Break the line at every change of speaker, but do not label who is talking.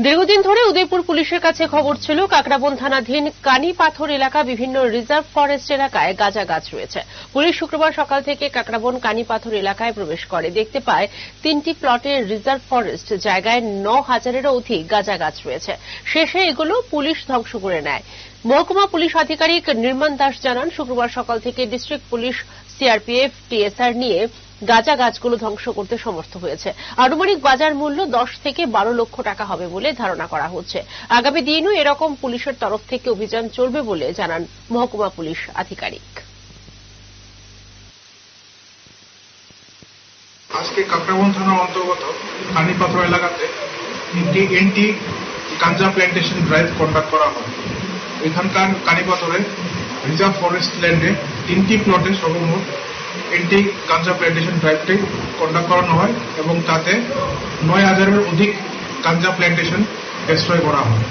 দীর্ঘদিন ধরে উদয়পুর পুলিশের কাছে খবর ছিল কাকরাবন থানাধীন কানিপাথর এলাকা বিভিন্ন রিজার্ভ ফরেস্ট এলাকায় গাঁজা গাছ রয়েছে। পুলিশ শুক্রবার সকাল থেকে কাকরাবন কানিপাথর এলাকায় প্রবেশ করে দেখতে পায় 3টি প্লটের রিজার্ভ ফরেস্ট জায়গায় 9,000-এরও অধিক গাঁজা গাছ রয়েছে। শেষে এগুলো পুলিশ ধ্বংস করে নেয়। মহকুমা পুলিশ আধিকারিক নির্মাণ দাস জানান, শুক্রবার সকাল থেকে ডিস্ট্রিক্ট পুলিশ, সিআরপিএফ, টিএসআর নিয়ে গাঁজা গাছগুলো ধ্বংস করতে সমর্থ হয়েছে। আনুমানিক বাজার মূল্য 10 থেকে 12 লক্ষ টাকা হবে বলে ধারণা করা হচ্ছে। আগামী দিনও এরকম পুলিশের তরফ থেকে অভিযান চলবে বলে জানান মহকুমা পুলিশ আধিকারিক।
আজকে কাকরাবন থানার অন্তর্গত কানিপাথর এলাকাতে একটি এন্টি গাঁজা প্ল্যান্টেশন ড্রাইভ কন্ডাক্ট করা হয়। এখানকার কানিপাথরে রিজার্ভ ফরেস্ট ল্যান্ডে 3টি প্লটে সর্বমোট এন্টি গাঁজা প্ল্যান্টেশন ড্রাইভটি কন্ডাক্ট করানো হয় এবং তাতে 9,000-এর অধিক গাঁজা প্ল্যান্টেশন ডিস্ট্রয় করা হয়।